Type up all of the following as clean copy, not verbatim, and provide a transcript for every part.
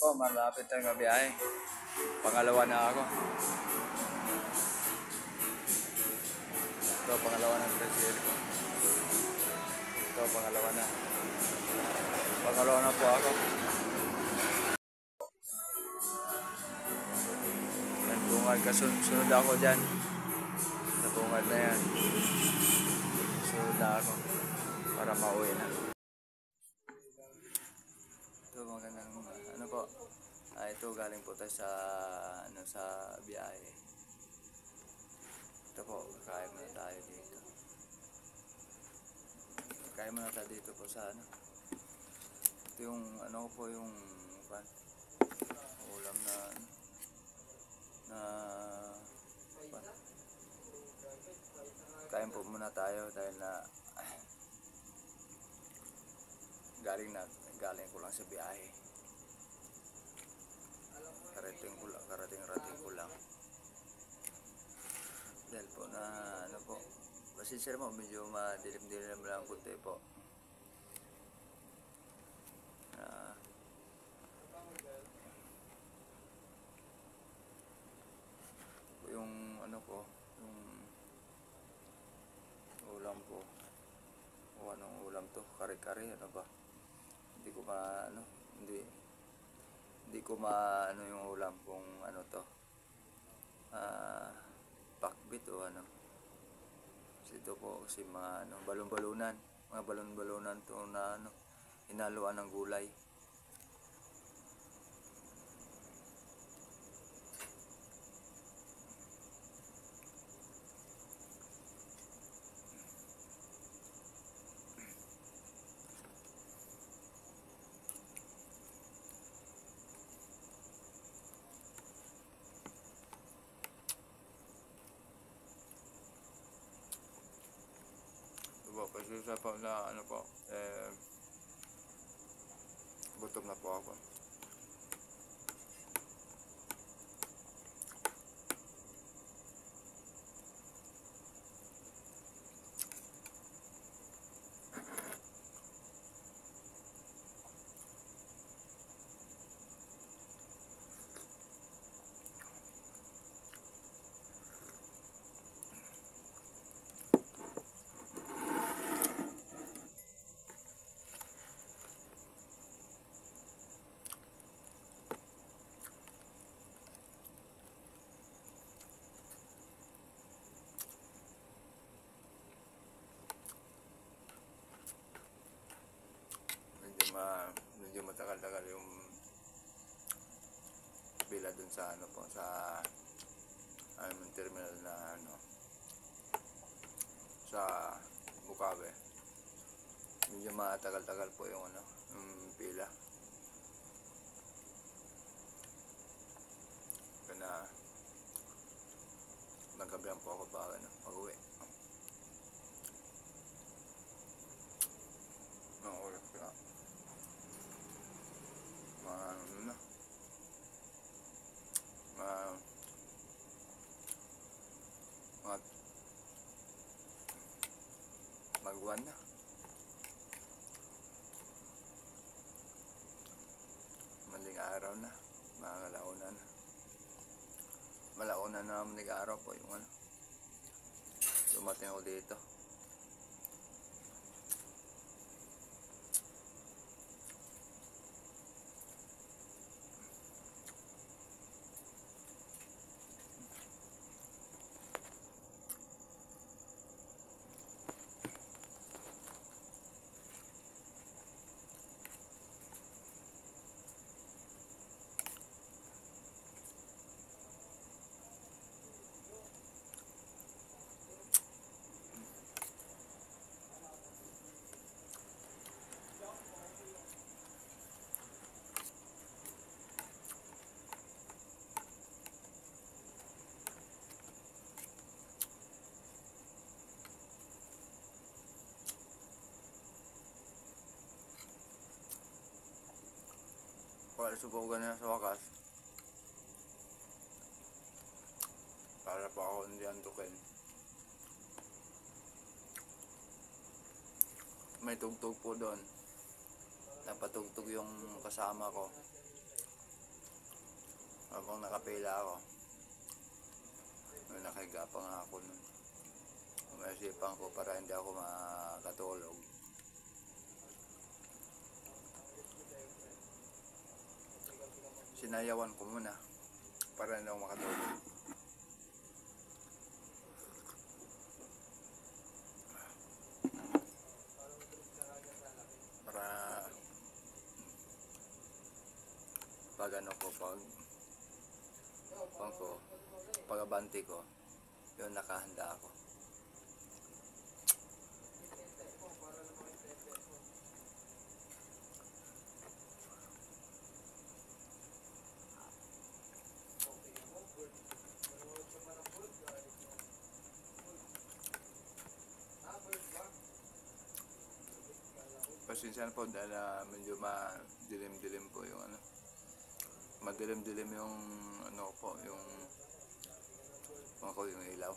Oh, malapit tayong mabiyahe. Pangalawa na ako. Ito, pangalawa ng treasure ko. Ito, pangalawa na. Pangalawa na po ako. Nagbungad, sunod ako dyan. Nabungad na yan. Sunod na ako. Para mauwi na. Ito, magandang, ano po. Ito, galing po tayo sa, sa biyahe. Ito po, kakain muna tayo dito. Kakain muna tayo dito po sa Ito yung po yung ulam na kain po muna tayo dahil na galing ko lang sa biyahe. Karating ko lang. Dahil po na pasensya mo, medyo madilim-dilim lang kunti po. Yung yung ulam ko. O anong ulam to? Kare-kare, ano ba? Hindi ko yung ulam kung ano to. Pakbit o ano. Kasi ito po kasi mga balon-balunan. Mga balon-balunan to na hinaluan ng gulay. Kasi sa po na gutom na po ako. Medyo matagal-tagal yung pila dun sa sa terminal na sa Bukawi. Medyo matagal-tagal po yung yung pila. Kaya nagkabihan po ako pag-uwi. Oras ka. Mag-1 na. Maling araw na. Malauna na. Malauna na maling araw po yung dumating ako dito. Para subukan na sa wakas. Para pa ako hindi antukin. May tugtog po doon. Napatugtog yung kasama ko. Habang nakapila ako, nakahiga pa nga ako nun. Umayasipan ko para hindi ako makatulog. Sinayawan ko muna para hindi ako makatulog. Para pag ano ko, pag abante ko, yun nakahanda ako. Pasensya na po dahil medyo madilim-dilim po yung ano. Madilim-dilim yung ano po, yung yung ilaw.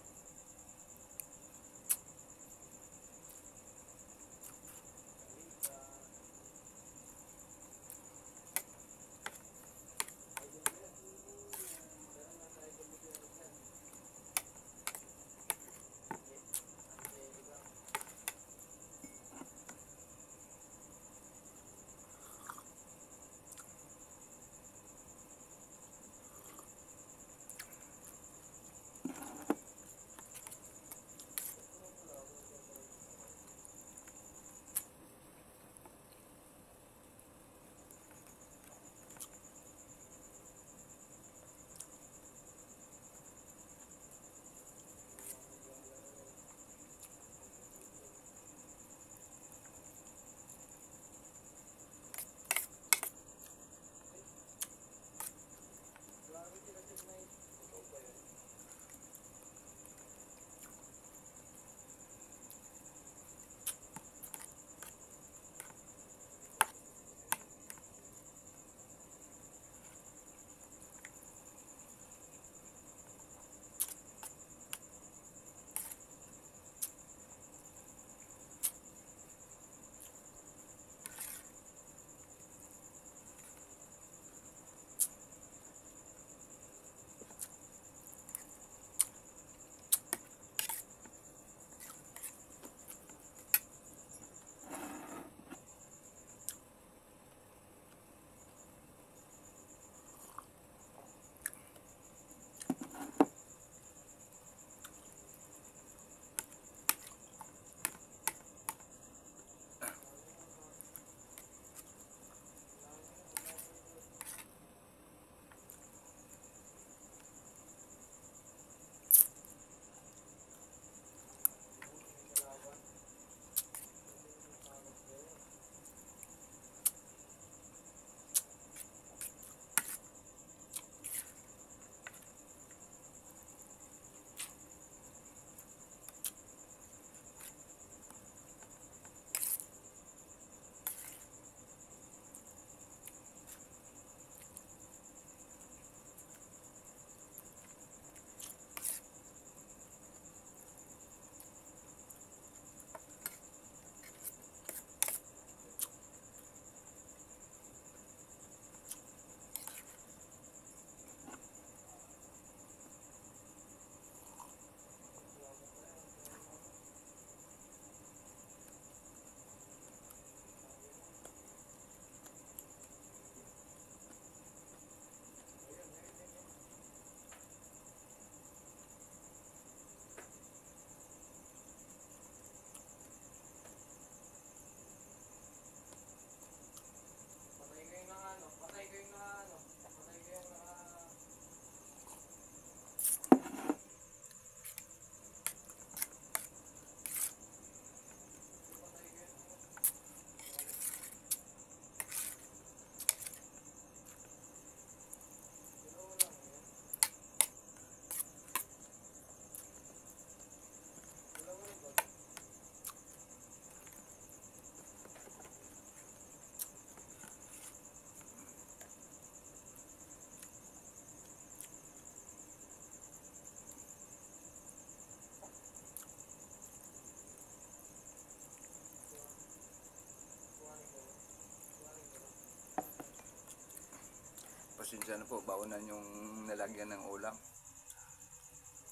pasensya na po, baunan yung nilagyan ng ulam.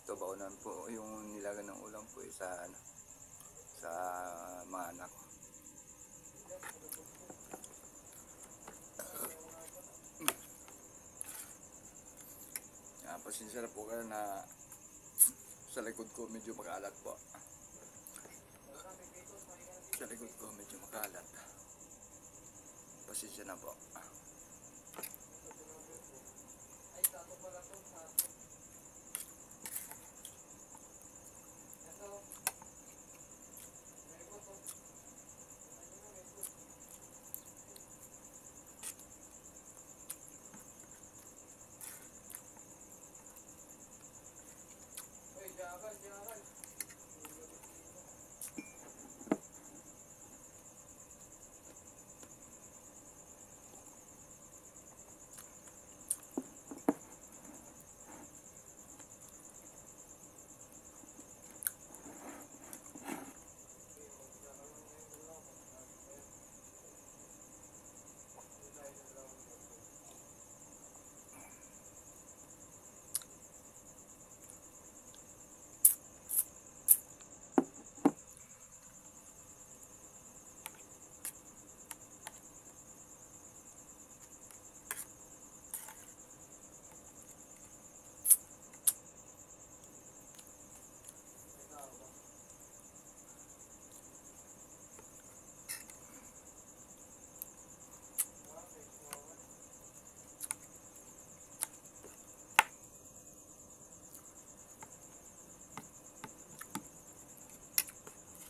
Ito, baunan po yung nilagyan ng ulam po sa, ano, sa mga anak. Pasensya na po kayo na sa likod ko medyo makalat po. Sa likod ko medyo makalat. Pasensya na po.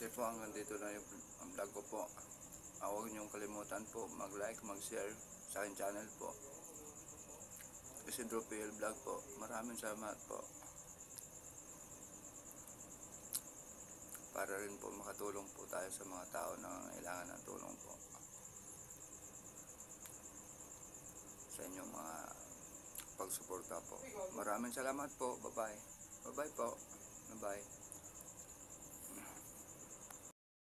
Okay po, hanggang dito na yung vlog ko po. Huwag niyong kalimutan po mag-like, mag-share sa aking channel po. Isidro PL Vlog po. Maraming salamat po. Para rin po makatulong po tayo sa mga tao na kailangan ng tulong po. Sa inyong mga pagsuporta po. Maraming salamat po. Bye-bye. Bye-bye po. Bye-bye.